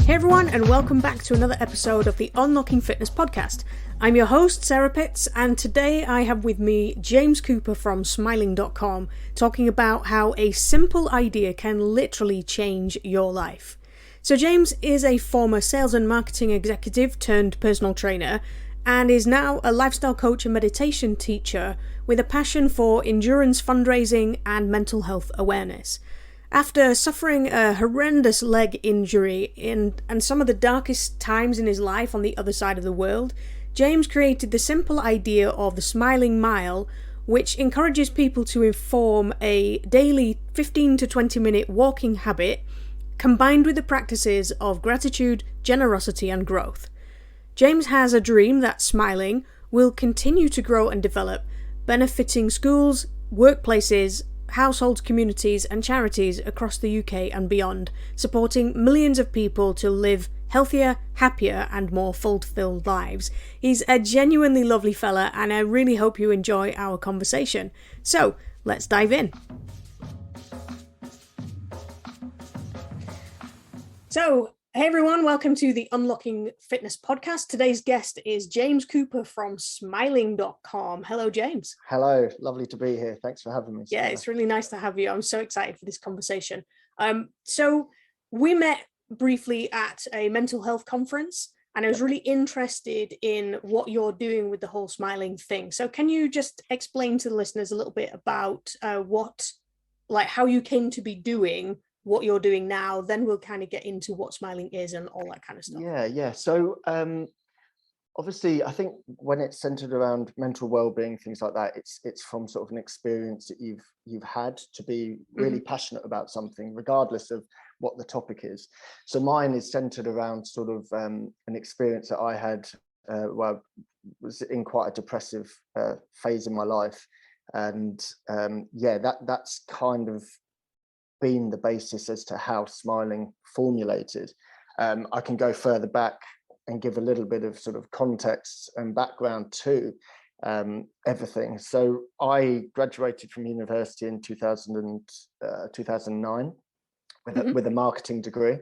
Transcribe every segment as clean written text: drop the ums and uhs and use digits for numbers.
Hey everyone, and welcome back to another episode of the Unlocking Fitness podcast. I'm your host, Sarah Pitts, and today I have with me James Cooper from Smiling.com talking about how a simple idea can literally change your life. So James is a former sales and marketing executive turned personal trainer and is now a lifestyle coach and meditation teacher with a passion for endurance fundraising and mental health awareness. After suffering a horrendous leg injury and some of the darkest times in his life on the other side of the world, James created the simple idea of the Smiling Mile, which encourages people to form a daily 15 to 20 minute walking habit combined with the practices of gratitude, generosity and growth. James has a dream that Smiling will continue to grow and develop, benefiting schools, workplaces, households, communities and charities across the UK and beyond, supporting millions of people to live healthier, happier and more fulfilled lives. He's a genuinely lovely fella and I really hope you enjoy our conversation. So, let's dive in. So, hey everyone, welcome to the Unlocking Fitness podcast. Today's guest is James Cooper from Smiling.com. Hello, James. Hello, lovely to be here. Thanks for having me. Yeah, it's really nice to have you. I'm so excited for this conversation. So we met briefly at a mental health conference and I was really interested in what you're doing with the whole smiling thing. So can you just explain to the listeners a little bit about how you came to be doing what you're doing now, then we'll kind of get into what smiling is and all that kind of stuff. Yeah. So obviously, I think when it's centered around mental well-being, things like that, it's from sort of an experience that you've had to be really passionate about something, regardless of what the topic is. So mine is centered around sort of an experience that I had where I was in quite a depressive phase in my life, and that's kind of been the basis as to how Smiling formulated. I can go further back and give a little bit of sort of context and background to everything. So I graduated from university in 2009 with a marketing degree,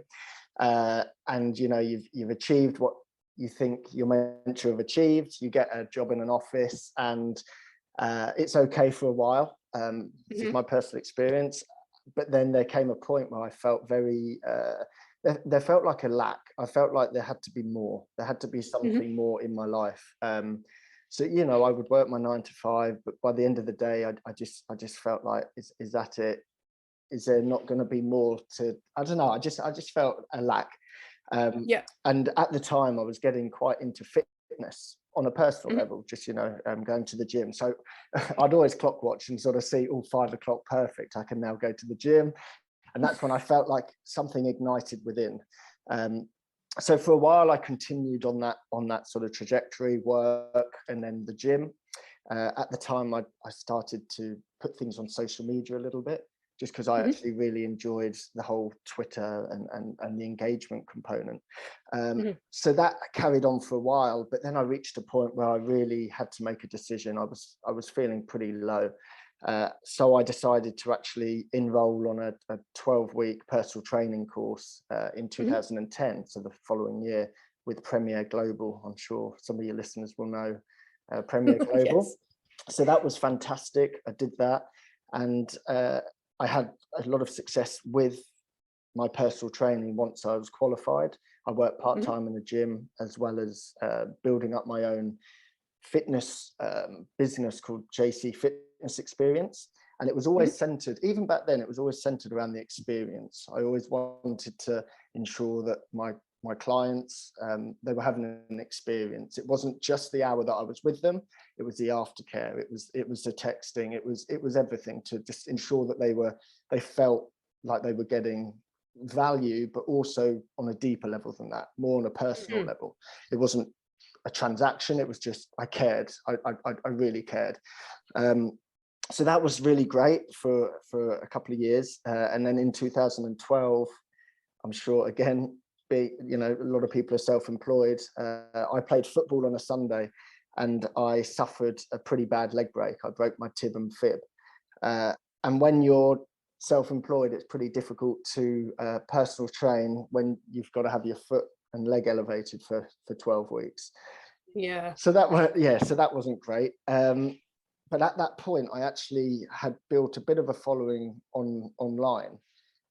and you know you've achieved what you think you're meant to have achieved. You get a job in an office, and it's okay for a while. This is my personal experience. But then there came a point where I felt very, there felt like a lack. I felt like there had to be more. There had to be something more in my life. So, you know, I would work my 9 to 5, but by the end of the day, I just felt like, is that it? Is there not going to be more to, I don't know. I just felt a lack. And at the time I was getting quite into fitness on a personal level, just, you know, going to the gym. So I'd always clock watch and sort of see, 5 o'clock, perfect, I can now go to the gym. And that's when I felt like something ignited within. So for a while I continued on that sort of trajectory, work and then the gym. At the time I started to put things on social media a little bit, just because I actually really enjoyed the whole Twitter and the engagement component. So that carried on for a while, but then I reached a point where I really had to make a decision. I was feeling pretty low. So I decided to actually enroll on a 12-week personal training course in 2010, so the following year, with Premier Global. I'm sure some of your listeners will know Premier Global. Yes. So that was fantastic. I did that, and I had a lot of success with my personal training once I was qualified. I worked part-time in the gym, as well as building up my own fitness business called JC Fitness Experience. And it was always centered, even back then, it was always centered around the experience. I always wanted to ensure that my clients, they were having an experience. It wasn't just the hour that I was with them, it was the aftercare, it was the texting, it was everything, to just ensure that they felt like they were getting value, but also on a deeper level than that, more on a personal level. It wasn't a transaction, it was just, I cared. I really cared. So that was really great for a couple of years. And then in 2012, I'm sure, again, you know, a lot of people are self-employed. I played football on a Sunday and I suffered a pretty bad leg break. I broke my tib and fib. And when you're self-employed, it's pretty difficult to personal train when you've got to have your foot and leg elevated for 12 weeks. Yeah. So that wasn't great. But at that point, I actually had built a bit of a following online,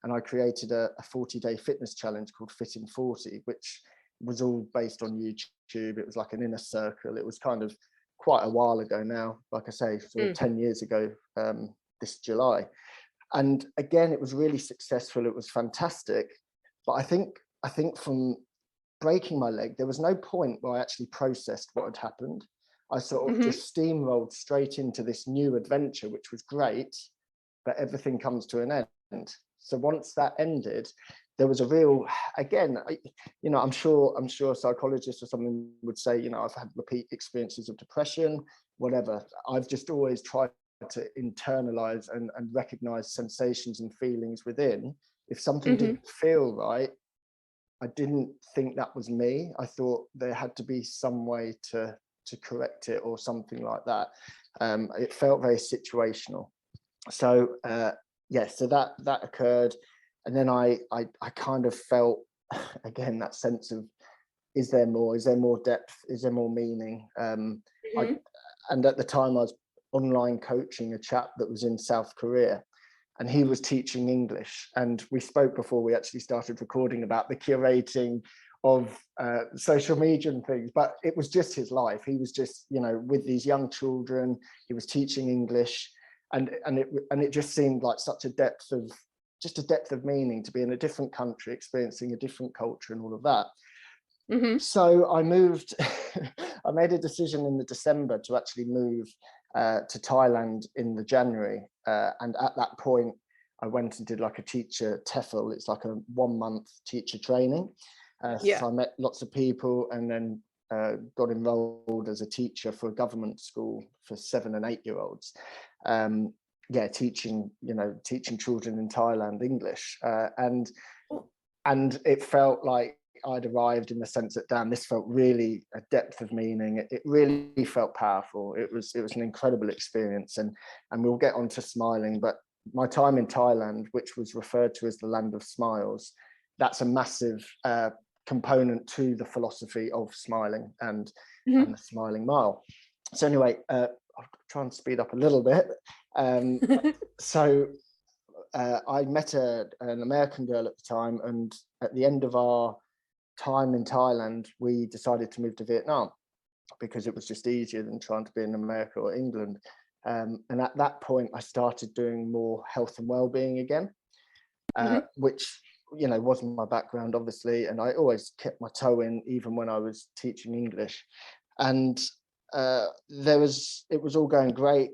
and I created a 40-day fitness challenge called Fit in 40, which was all based on YouTube. It was like an inner circle. It was kind of quite a while ago now, like I say, sort of 10 years ago, this July. And again, it was really successful. It was fantastic. But I think from breaking my leg, there was no point where I actually processed what had happened. I sort of just steamrolled straight into this new adventure, which was great, but everything comes to an end. So once that ended, there was a real, again, I'm sure psychologists or something would say, I've had repeat experiences of depression, whatever. I've just always tried to internalize and recognize sensations and feelings within. If something didn't feel right, I didn't think that was me. I thought there had to be some way to correct it or something like that. It felt very situational. So so that occurred, and then I kind of felt again that sense of, is there more depth, is there more meaning? And at the time I was online coaching a chap that was in South Korea, and he was teaching English, and we spoke before we actually started recording about the curating of social media and things, but it was just his life. He was just, with these young children, he was teaching English, and it just seemed like such a depth of meaning to be in a different country, experiencing a different culture and all of that. So I moved, I made a decision in the December to actually move to Thailand in the January. And at that point, I went and did like a teacher TEFL. It's like a 1-month teacher training. So I met lots of people, and then got enrolled as a teacher for a government school for 7 and 8-year-olds. Teaching children in Thailand English. And it felt like I'd arrived, in the sense that, damn, this felt really a depth of meaning. It really felt powerful. It was an incredible experience, and we'll get on to smiling. But my time in Thailand, which was referred to as the land of smiles, that's a massive component to the philosophy of smiling and the smiling mile. So anyway, I'll try and speed up a little bit. So I met an American girl at the time, and at the end of our time in Thailand, we decided to move to Vietnam because it was just easier than trying to be in America or England. And at that point, I started doing more health and well-being again, which wasn't my background, obviously, and I always kept my toe in, even when I was teaching English. And it was all going great.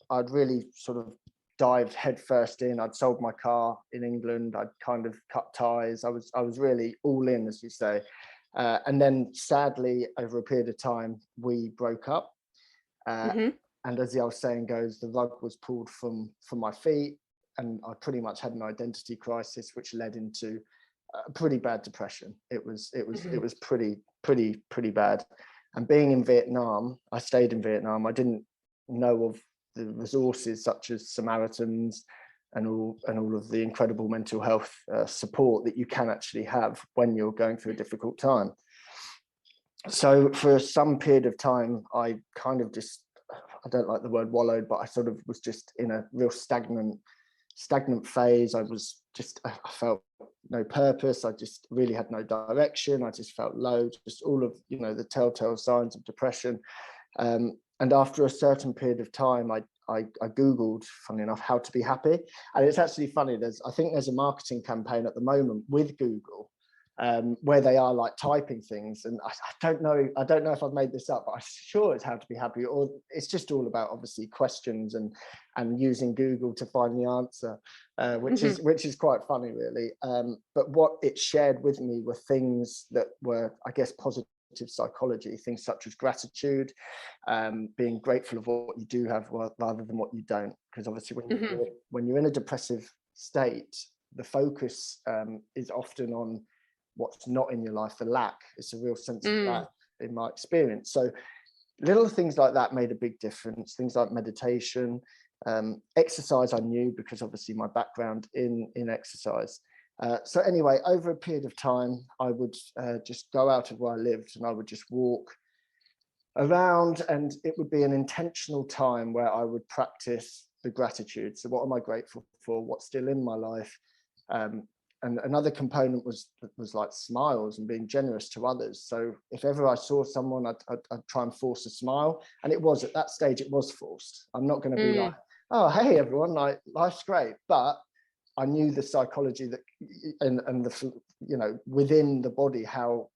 I'd really sort of dived headfirst in. I'd sold my car in England. I'd kind of cut ties. I was really all in, as you say. And then sadly, over a period of time, we broke up. And as the old saying goes, the rug was pulled from my feet, and I pretty much had an identity crisis, which led into a pretty bad depression. It was pretty bad. And being in Vietnam, I stayed in Vietnam. I didn't know of the resources such as Samaritans and all of the incredible mental health support that you can actually have when you're going through a difficult time. So for some period of time, I kind of just, I don't like the word wallowed, but I sort of was just in a real stagnant phase. I felt no purpose. I just really had no direction. I just felt low, just all of, the telltale signs of depression. And after a certain period of time, I Googled, funny enough, how to be happy. And it's actually funny, I think there's a marketing campaign at the moment with Google, where they are like typing things. And I don't know if I've made this up, but I'm sure it's how to be happy, or it's just all about obviously questions and using Google to find the answer, which is quite funny, really. But what it shared with me were things that were, I guess, positive psychology, things such as gratitude, being grateful of what you do have rather than what you don't, because obviously when you're in a depressive state, the focus is often on what's not in your life, the lack. It's a real sense of that in my experience. So little things like that made a big difference. Things like meditation, Exercise I knew, because obviously my background in exercise. So anyway, over a period of time, I would just go out of where I lived and I would just walk around, and it would be an intentional time where I would practice the gratitude. So what am I grateful for? What's still in my life? And another component was like smiles and being generous to others. So if ever I saw someone, I'd try and force a smile. And it was, at that stage, it was forced. I'm not going to be like, oh, hey, everyone, like, life's great. But I knew the psychology that, and the, you know, within the body, how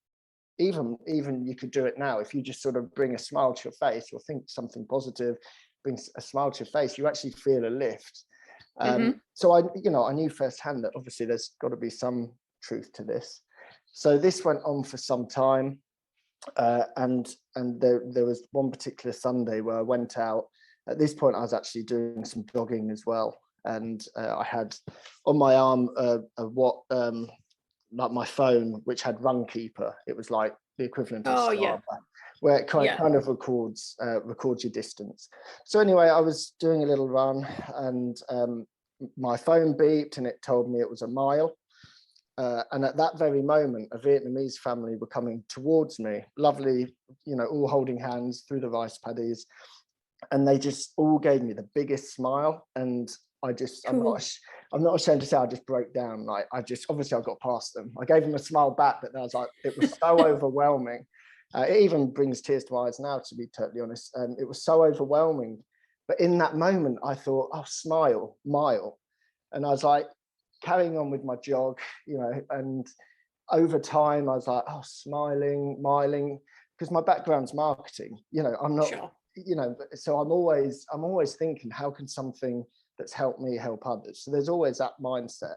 even you could do it now. If you just sort of bring a smile to your face or think something positive, bring a smile to your face, you actually feel a lift. So I knew firsthand that obviously there's got to be some truth to this. So this went on for some time, and there was one particular Sunday where I went out. At this point, I was actually doing some jogging as well, and I had on my arm like my phone, which had Runkeeper. It was like the equivalent of Strava, where it kind of records your distance. So anyway, I was doing a little run, and my phone beeped, and it told me it was a mile. And at that very moment, a Vietnamese family were coming towards me, lovely, you know, all holding hands through the rice paddies, and they just all gave me the biggest smile. And cool. I'm not ashamed to say I just broke down. Like, obviously I got past them. I gave them a smile back, but I was like, it was so overwhelming. It even brings tears to my eyes now, to be totally honest. It was so overwhelming. But in that moment, I thought, oh, smile, mile. And I was like, carrying on with my jog, you know, and over time, I was like, oh, smiling, miling, because my background's marketing. You know, I'm not, you know, so I'm always thinking, how can something that's helped me help others? So there's always that mindset.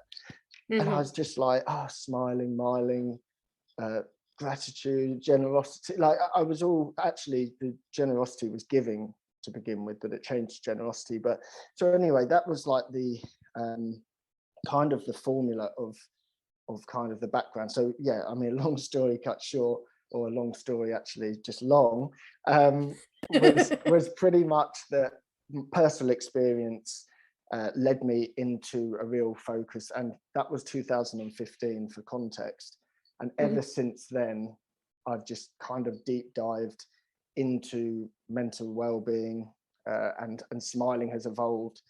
And I was just like, oh, smiling, miling, gratitude, generosity. Like, I was all, actually, the generosity was giving to begin with, but it changed to generosity. But so anyway, that was like the kind of the formula of kind of the background. So yeah, I mean, a long story cut short, or a long story actually just long, was pretty much that personal experience led me into a real focus, and that was 2015 for context. And ever since then, I've just kind of deep dived into mental well-being, and smiling has evolved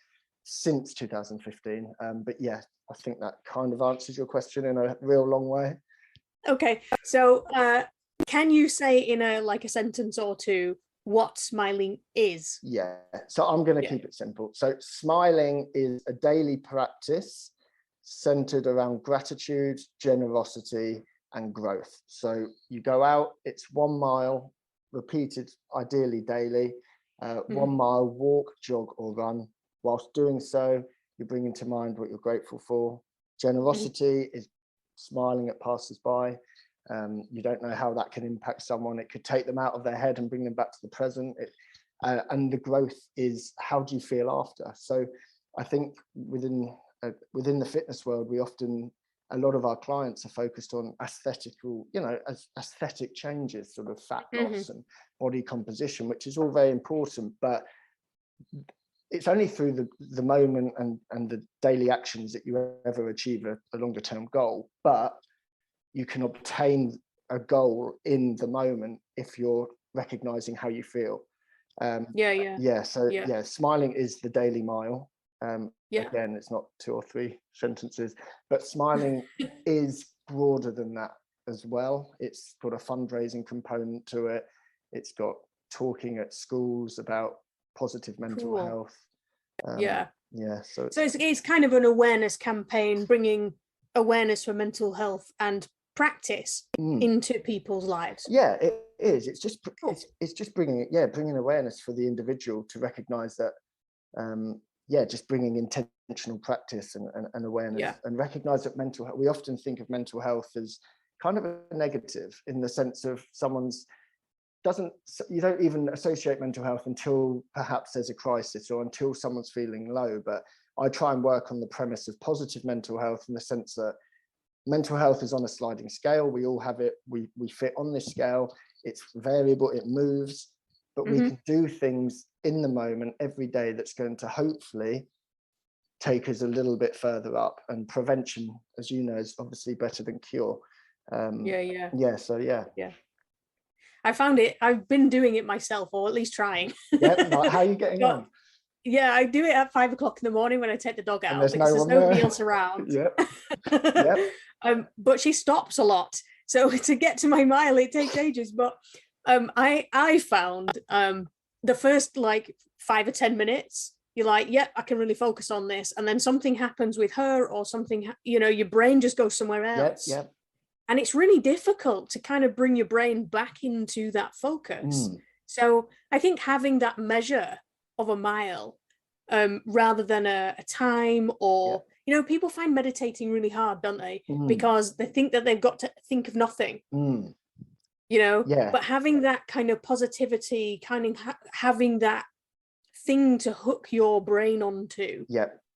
since 2015. But yeah, I think that kind of answers your question in a real long way. Okay, so can you say in a sentence or two what smiling is? Yeah, so I'm going to keep it simple. So smiling is a daily practice centered around gratitude, generosity, and growth. So you go out, it's 1 mile, repeated ideally daily, 1 mile walk, jog, or run. Whilst doing so, you bring into mind what you're grateful for. Generosity is smiling at passers-by. You don't know how that can impact someone. It could take them out of their head and bring them back to the present. And the growth is, how do you feel after? So I think within the fitness world, a lot of our clients are focused on aesthetic changes, sort of fat loss and body composition, which is all very important, but it's only through the moment and the daily actions that you ever achieve a longer term goal. But you can obtain a goal in the moment if you're recognizing how you feel. So smiling is the daily mile. Again, it's not 2 or 3 sentences, but smiling is broader than that as well. It's got a fundraising component to it. It's got talking at schools about positive mental health. So it's kind of an awareness campaign, bringing awareness for mental health and practice into people's lives. Yeah, it is. It's just it's just bringing awareness for the individual to recognize that. Just bringing intentional practice and awareness, and recognize that mental health, we often think of mental health as kind of a negative, in the sense of you don't even associate mental health until perhaps there's a crisis or until someone's feeling low. But I try and work on the premise of positive mental health, in the sense that mental health is on a sliding scale. We all have it. We fit on this scale. It's variable, it moves, but we can do things in the moment every day that's going to hopefully take us a little bit further up. And prevention, as you know, is obviously better than cure. Yeah. I found it. I've been doing it myself, or at least trying. Like, how are you getting on? Yeah, I do it at 5 o'clock in the morning when I take the dog out, because there's nobody else around. Yep. But she stops a lot, so to get to my mile it takes ages. But I found the first like 5 or 10 minutes, you're like, yep, I can really focus on this, and then something happens with her, or something, your brain just goes somewhere else. Yep. And it's really difficult to kind of bring your brain back into that focus. So I think having that measure of a mile, rather than a time, or people find meditating really hard, don't they? Because they think that they've got to think of nothing. But having that kind of positivity, kind of having that thing to hook your brain onto,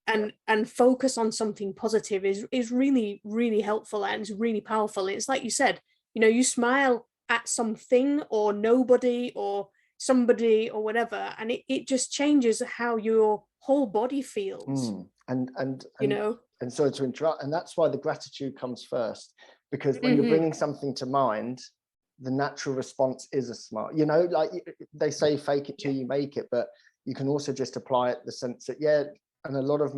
and focus on something positive is really, really helpful, and it's really powerful. It's like you said, you smile at something or nobody or somebody or whatever, and it just changes how your whole body feels. And sorry to interrupt, and that's why the gratitude comes first, because when you're bringing something to mind, the natural response is a smile. Like they say, fake it till you make it, but you can also just apply it the sense that and a lot of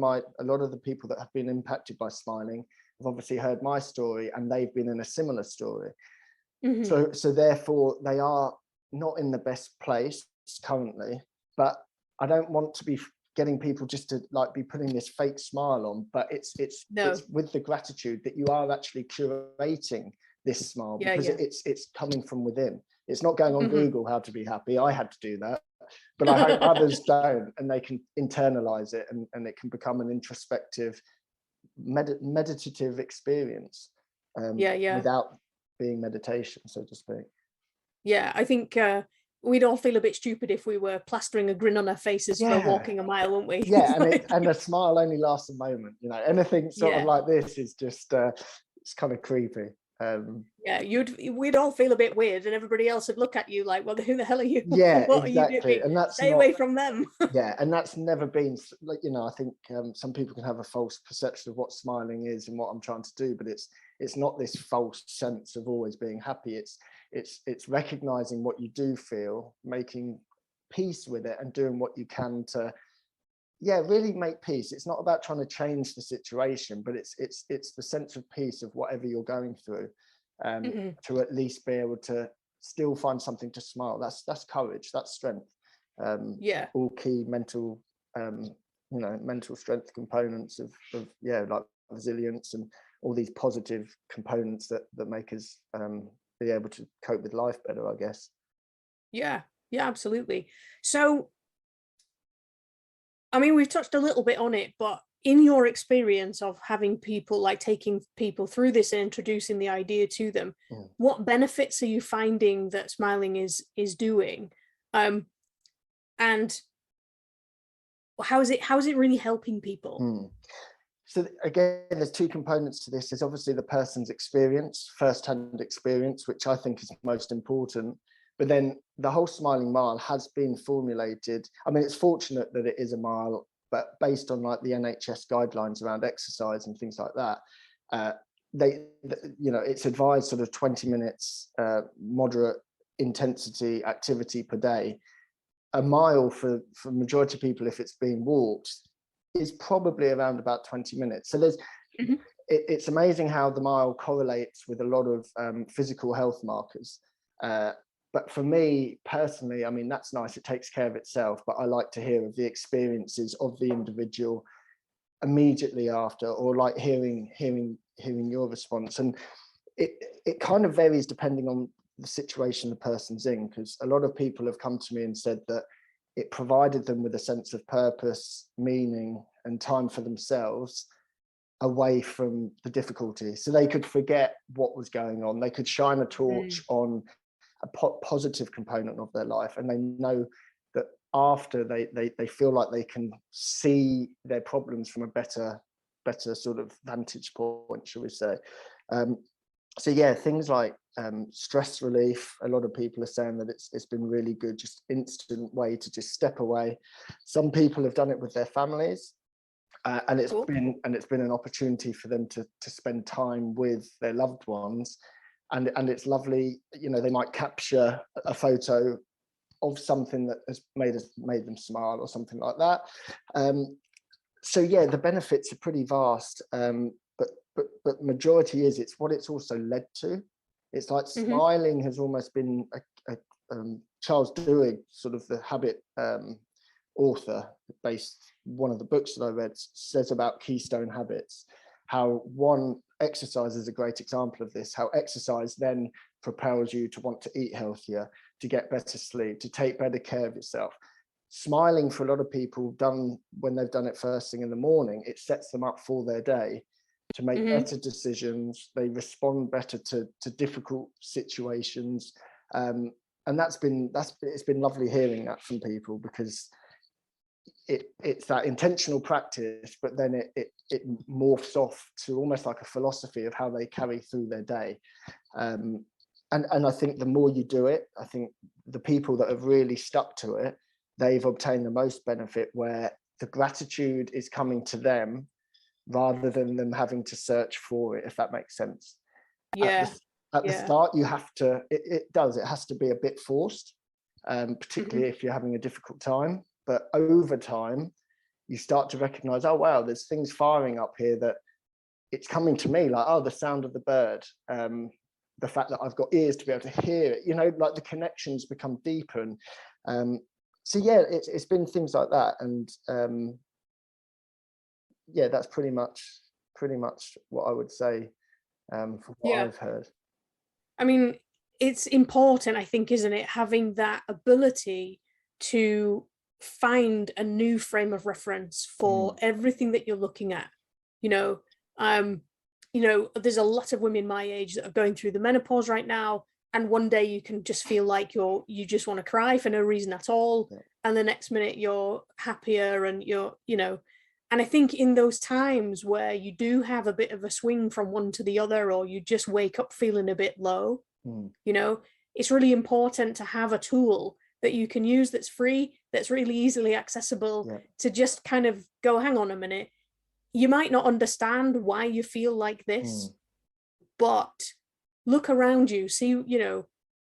the people that have been impacted by smiling have obviously heard my story, and they've been in a similar story. So therefore they are not in the best place currently, but I don't want to be getting people just to like be putting this fake smile on, but it's with the gratitude that you are actually curating this smile, because it's coming from within. It's not going on Google how to be happy. I had to do that, but I hope others don't, and they can internalize it, and it can become an introspective meditative experience without being meditation, so to speak. I think we'd all feel a bit stupid if we were plastering a grin on our faces for walking a mile, wouldn't we? And a smile only lasts a moment. Anything sort of like this is just it's kind of creepy. We'd all feel a bit weird, and everybody else would look at you like, well, who the hell are you? What exactly. Are you doing? And that's stay away from them. And that's never been like, I think some people can have a false perception of what smiling is and what I'm trying to do, but it's not this false sense of always being happy. It's recognizing what you do feel, making peace with it, and doing what you can to really make peace. It's not about trying to change the situation, but it's the sense of peace of whatever you're going through, to at least be able to still find something to smile. That's courage, that's strength. All key mental mental strength components of like resilience and all these positive components that make us be able to cope with life better, I guess. Absolutely. So I mean, we've touched a little bit on it, but in your experience of having people, like taking people through this and introducing the idea to them, what benefits are you finding that smiling is doing? And how is it really helping people? So again, there's two components to this. There's obviously the person's experience, first-hand experience, which I think is most important. But then the whole Smiling Mile has been formulated. I mean, it's fortunate that it is a mile, but based on like the NHS guidelines around exercise and things like that, it's advised sort of 20 minutes moderate intensity activity per day. A mile for majority of people, if it's being walked, is probably around about 20 minutes. So there's it's amazing how the mile correlates with a lot of physical health markers. But for me personally, I mean, that's nice, it takes care of itself, but I like to hear of the experiences of the individual immediately after, or like hearing your response. And it kind of varies depending on the situation the person's in, because a lot of people have come to me and said that it provided them with a sense of purpose, meaning, and time for themselves away from the difficulty. So they could forget what was going on. They could shine a torch on a positive component of their life, and they know that after they feel like they can see their problems from a better sort of vantage point, shall we say. So yeah, things like stress relief. A lot of people are saying that it's been really good, just instant way to just step away. Some people have done it with their families, and it's Cool. been an opportunity for them to spend time with their loved ones, and it's lovely. You know, they might capture a photo of something that has made them smile or something like that. So yeah, the benefits are pretty vast, but majority is it's what it's also led to. It's like smiling has almost been a Charles Duhigg, sort of the habit author, based one of the books that I read, says about keystone habits, how one exercise is a great example of this, how exercise then propels you to want to eat healthier, to get better sleep, to take better care of yourself. Smiling, for a lot of people, done when they've done it first thing in the morning, it sets them up for their day to make better decisions. They respond better to difficult situations, and it's been lovely hearing that from people, because it's that intentional practice, but then it morphs off to almost like a philosophy of how they carry through their day. And I think the more you do it, I think the people that have really stuck to it, they've obtained the most benefit, where the gratitude is coming to them rather than them having to search for it, if that makes sense. Yeah. At the start, you have to, it has to be a bit forced, particularly if you're having a difficult time. But over time, you start to recognize, oh, wow, there's things firing up here that it's coming to me, like, oh, the sound of the bird, the fact that I've got ears to be able to hear it, you know, like the connections become deeper. And so, yeah, it's been things like that. And yeah, that's pretty much what I would say from what I've heard. I mean, it's important, I think, isn't it, having that ability to find a new frame of reference for everything that you're looking at. You know, there's a lot of women my age that are going through the menopause right now, and one day you can just feel like you just want to cry for no reason at all, and the next minute you're happier, and and I think in those times where you do have a bit of a swing from one to the other, or you just wake up feeling a bit low, it's really important to have a tool that you can use that's free, that's really easily accessible, to just kind of go, hang on a minute, you might not understand why you feel like this, but look around you, see,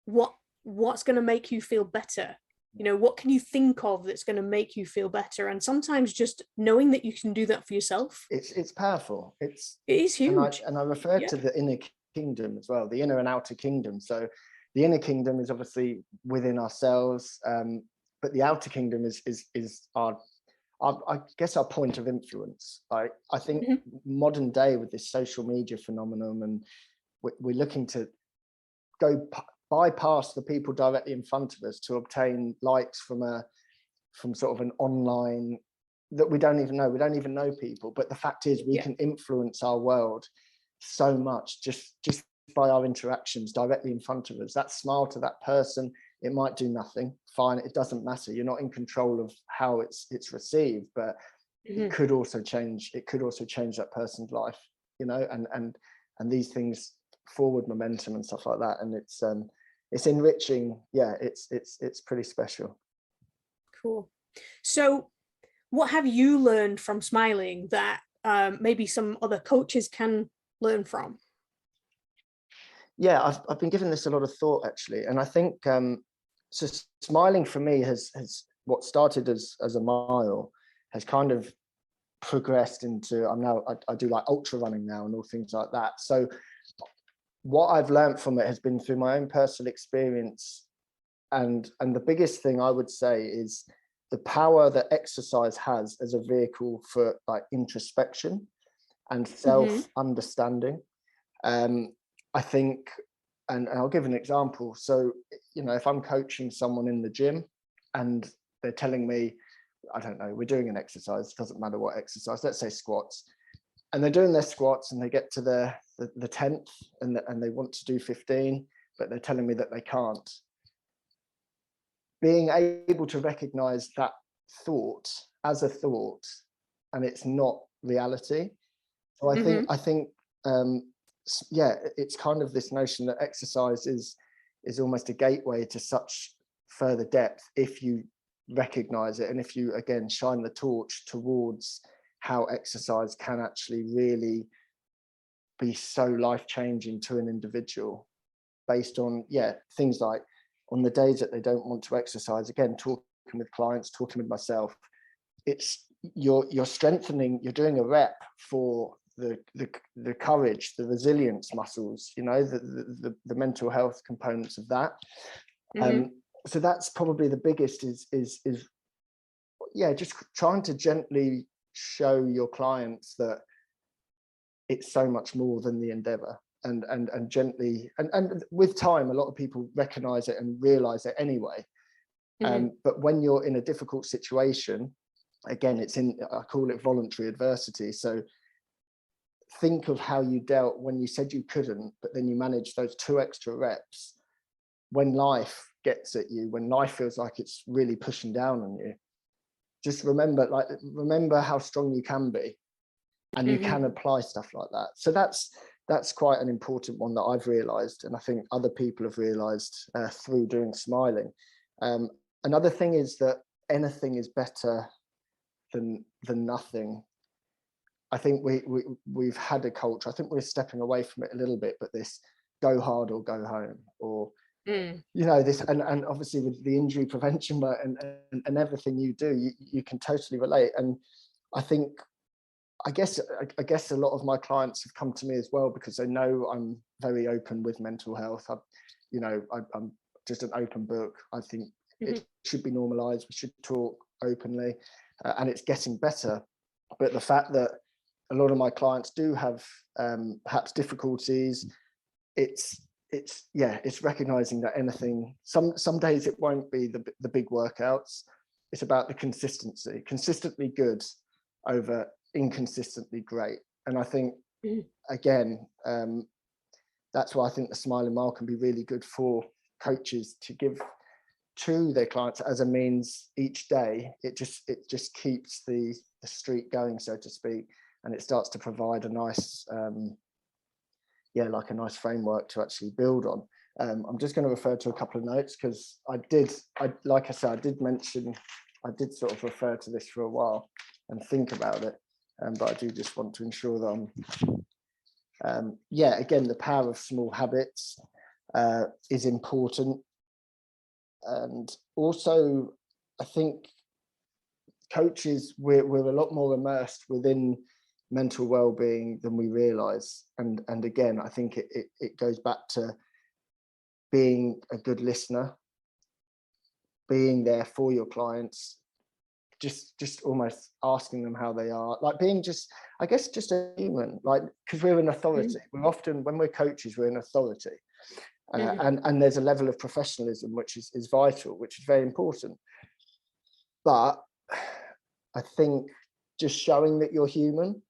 what's going to make you feel better. What can you think of that's going to make you feel better? And sometimes just knowing that you can do that for yourself, it's powerful. It is huge. And I refer to the inner kingdom as well, the inner and outer kingdom. So the inner kingdom is obviously within ourselves, but the outer kingdom is our I guess our point of influence. I think modern day, with this social media phenomenon, and we're looking to go bypass the people directly in front of us to obtain likes from sort of an online that we don't even know people. But the fact is, we can influence our world so much just by our interactions directly in front of us. That smile to that person, it might do nothing, fine, it doesn't matter, you're not in control of how it's received, but it could also change that person's life, and these things forward momentum and stuff like that. And it's enriching. It's pretty special. Cool. So what have you learned from smiling that maybe some other coaches can learn from? I've been giving this a lot of thought, actually, and I think so smiling for me has what started as a mile has kind of progressed into, I do like ultra running now and all things like that. So what I've learned from it has been through my own personal experience, and the biggest thing I would say is the power that exercise has as a vehicle for like introspection and self-understanding. I think, and I'll give an example. So, if I'm coaching someone in the gym and they're telling me, I don't know, we're doing an exercise, it doesn't matter what exercise, let's say squats, and they're doing their squats and they get to the 10th and they want to do 15, but they're telling me that they can't. Being able to recognize that thought as a thought, and it's not reality. So I think yeah, it's kind of this notion that exercise is almost a gateway to such further depth if you recognize it, and if you again shine the torch towards how exercise can actually really be so life-changing to an individual, based on things like, on the days that they don't want to exercise, again, talking with clients, talking with myself, it's you're strengthening, you're doing a rep for the courage, the resilience muscles, the mental health components of that. So that's probably the biggest, is just trying to gently show your clients that it's so much more than the endeavor, and gently, and with time, a lot of people recognize it and realize it anyway. But when you're in a difficult situation, again, I call it voluntary adversity. So think of how you dealt when you said you couldn't, but then you managed those 2 extra reps. When life gets at you, when life feels like it's really pushing down on you, just remember how strong you can be, and you can apply stuff like that. So that's quite an important one that I've realized, and I think other people have realized through doing smiling. Another thing is that anything is better than nothing. I think we've had a culture, I think we're stepping away from it a little bit, but this go hard or go home, or this, and obviously with the injury prevention work and everything you do, you can totally relate. And I guess a lot of my clients have come to me as well because they know I'm very open with mental health. I'm just an open book. I think it should be normalized. We should talk openly, and it's getting better. But the fact that a lot of my clients do have perhaps difficulties, it's recognizing that anything, some days it won't be the big workouts. It's about the consistently good over inconsistently great. And I think again, that's why I think the Smiling Mile can be really good for coaches to give to their clients as a means each day. It just keeps the streak going, so to speak, and it starts to provide a nice like a nice framework to actually build on. I'm just going to refer to a couple of notes because like I said, I did sort of refer to this for a while and think about it, but I do just want to ensure that again, the power of small habits is important. And also, I think coaches, we're a lot more immersed within mental well-being than we realize. And again, I think it goes back to being a good listener, being there for your clients, just almost asking them how they are, like being just a human, like, because we're an authority. We're often, when we're coaches, we're an authority. And there's a level of professionalism which is vital, which is very important. But I think just showing that you're human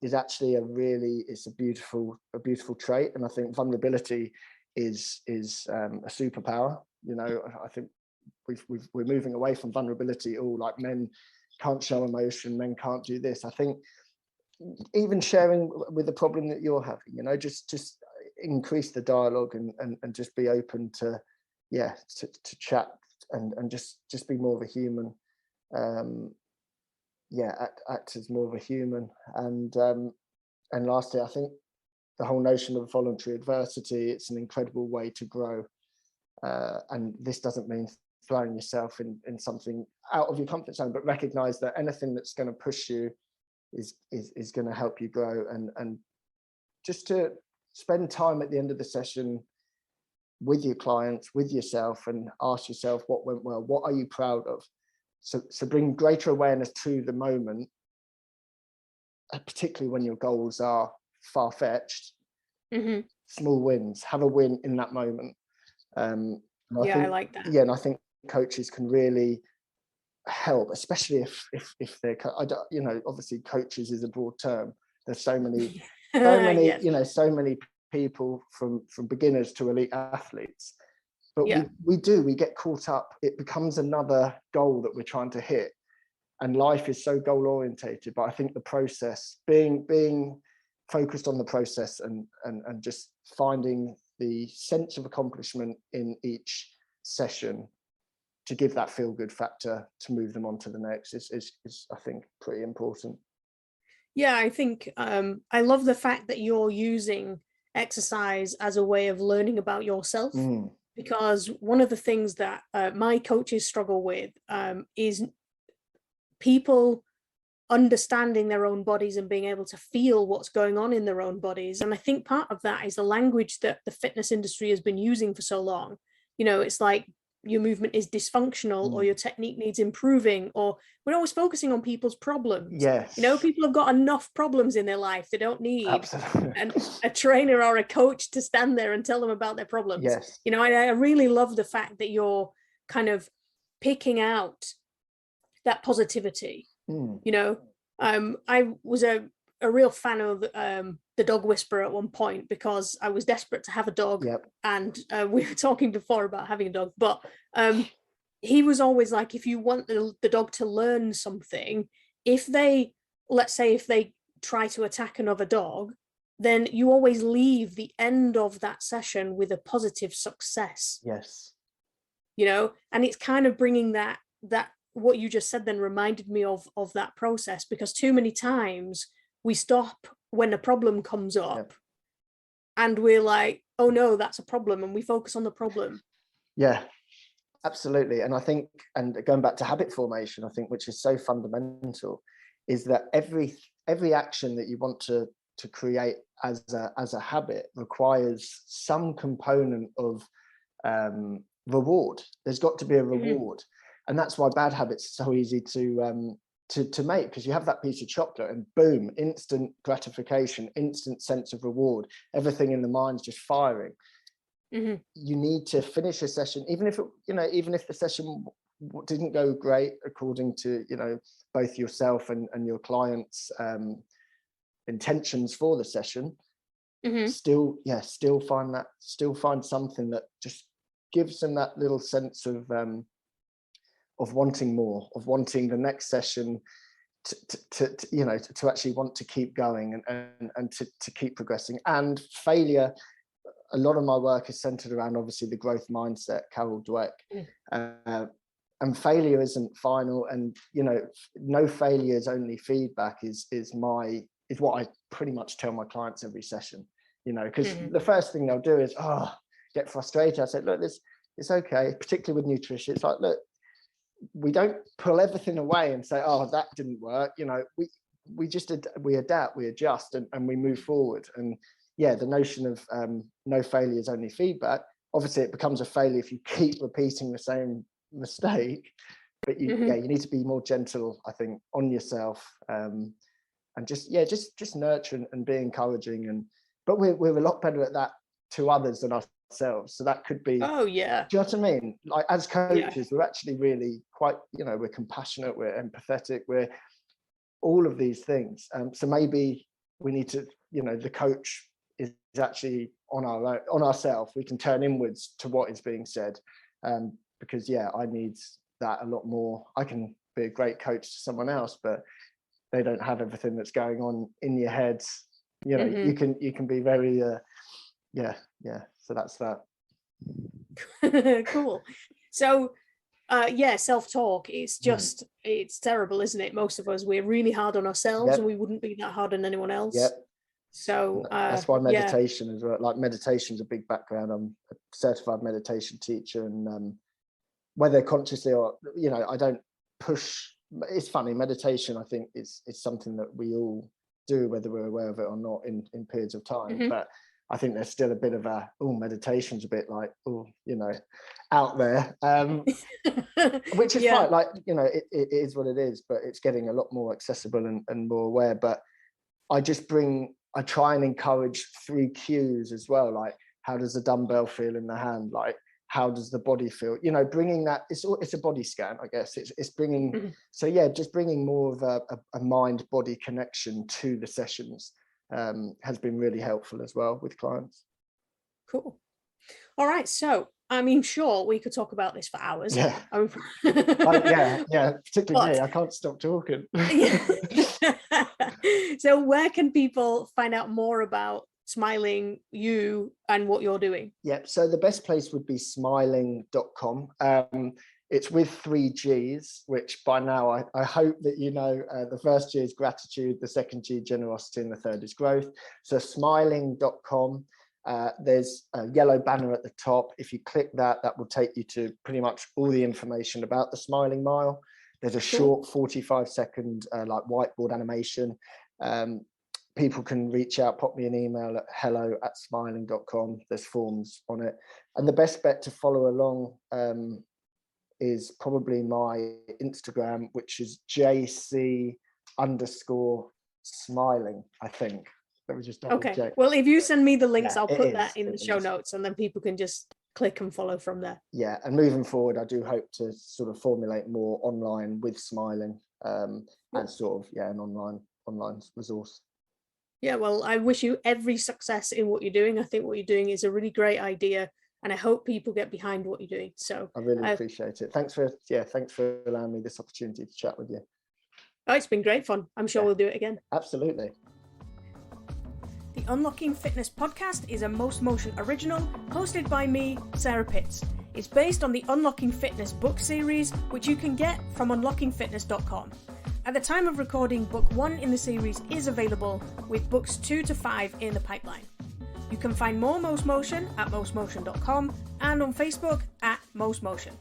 is actually it's a beautiful trait. And I think vulnerability is a superpower. I think we're moving away from vulnerability. Like, men can't show emotion, men can't do this. I think even sharing with the problem that you're having, just increase the dialogue and just be open to chat and just be more of a human. Act as more of a human. And lastly, I think the whole notion of voluntary adversity, it's an incredible way to grow. And this doesn't mean throwing yourself in something out of your comfort zone, but recognize that anything that's going to push you is going to help you grow. And just to spend time at the end of the session with your clients, with yourself, and ask yourself what went well, what are you proud of? So bring greater awareness to the moment, particularly when your goals are far-fetched. Small wins, have a win in that moment. I like that. And I think coaches can really help, especially if they're, obviously coaches is a broad term. There's so many yes. So many people from beginners to elite athletes, but we get caught up. It becomes another goal that we're trying to hit, and life is so goal orientated. But I think the process, being focused on the process and just finding the sense of accomplishment in each session to give that feel good factor to move them on to the next is I think pretty important. Yeah, I think I love the fact that you're using exercise as a way of learning about yourself, because one of the things that my coaches struggle with is people understanding their own bodies and being able to feel what's going on in their own bodies. And I think part of that is the language that the fitness industry has been using for so long. It's like your movement is dysfunctional or your technique needs improving, or we're always focusing on people's problems. Yes. People have got enough problems in their life. They don't need a trainer or a coach to stand there and tell them about their problems. Yes. I really love the fact that you're kind of picking out that positivity. I was a real fan of the dog whisperer at one point, because I was desperate to have a dog. Yep. And we were talking before about having a dog, but he was always like, if you want the dog to learn something, let's say if they try to attack another dog, then you always leave the end of that session with a positive success. Yes. And it's kind of bringing that what you just said then reminded me of that process, because too many times we stop when a problem comes up and we're like, oh no, that's a problem, and we focus on the problem. Yeah, absolutely. And I think, and going back to habit formation, I think, which is so fundamental, is that every action that you want to create as a habit requires some component of reward. There's got to be a reward. And that's why bad habits are so easy to make, because you have that piece of chocolate and boom, instant gratification, instant sense of reward, everything in the mind's just firing. You need to finish a session, even if the session didn't go great according to both yourself and your clients' intentions for the session. Still find something that just gives them that little sense of wanting more, of wanting the next session to actually want to keep going and to keep progressing. And failure, a lot of my work is centered around obviously the growth mindset, Carol Dweck. And failure isn't final, and no failure is only feedback is what I pretty much tell my clients every session, because the first thing they'll do is get frustrated. I said, look, it's okay, particularly with nutrition. It's like, look, we don't pull everything away and say, oh, that didn't work. We adapt, we adjust, and we move forward. And the notion of no failure is only feedback. Obviously it becomes a failure if you keep repeating the same mistake, but you need to be more gentle, I think, on yourself, and just nurture and be encouraging. But we're a lot better at that to others than ourselves. So that could be, oh yeah, do you know what I mean? Like, as coaches, we're actually really quite, we're compassionate, we're empathetic, we're all of these things. So maybe we need to, the coach is actually on ourselves. We can turn inwards to what is being said, because I need that a lot more. I can be a great coach to someone else, but they don't have everything that's going on in your head. You can be very so that's that. Cool. So self-talk is just it's terrible, isn't it? Most of us, we're really hard on ourselves, and we wouldn't be that hard on anyone else. So that's why meditation is like, meditation's a big background. I'm a certified meditation teacher, and whether consciously or I don't push. It's funny, meditation I think is something that we all do, whether we're aware of it or not, in periods of time. But I think there's still a bit of meditation's a bit like out there, which is fine. Like, it is what it is, but it's getting a lot more accessible and more aware. But I try and encourage 3 cues as well. Like, how does the dumbbell feel in the hand? Like, how does the body feel? Bringing that, it's a body scan, I guess. It's bringing, just bringing more of a mind-body connection to the sessions has been really helpful as well with clients. Cool. All right. So, sure, we could talk about this for hours. Yeah. Particularly me. I can't stop talking. So where can people find out more about Smiling, you, and what you're doing? Yep. So the best place would be smiling.com. It's with 3 G's, which by now I hope that you know. The first G is gratitude, the second G, generosity, and the third is growth. So smiling.com. There's a yellow banner at the top. If you click that, that will take you to pretty much all the information about the Smiling Mile. There's a short 45-second like whiteboard animation. People can reach out, pop me an email at hello@smiling.com. There's forms on it. And the best bet to follow along is probably my Instagram, which is JC_smiling, I think. Let me just double check. Well, if you send me the links, I'll put that in the show notes, and then people can just click and follow from there. Yeah, and moving forward, I do hope to sort of formulate more online with Smiling, and sort of an online resource. Yeah, well, I wish you every success in what you're doing. I think what you're doing is a really great idea, and I hope people get behind what you're doing. So I really appreciate it. Thanks for allowing me this opportunity to chat with you. Oh, it's been great fun. I'm sure we'll do it again. Absolutely. The Unlocking Fitness podcast is a Most Motion original, hosted by me, Sarah Pitts. It's based on the Unlocking Fitness book series, which you can get from unlockingfitness.com. At the time of recording, book 1 in the series is available, with books 2 to 5 in the pipeline. You can find more Most Motion at mostmotion.com and on Facebook at Most Motion.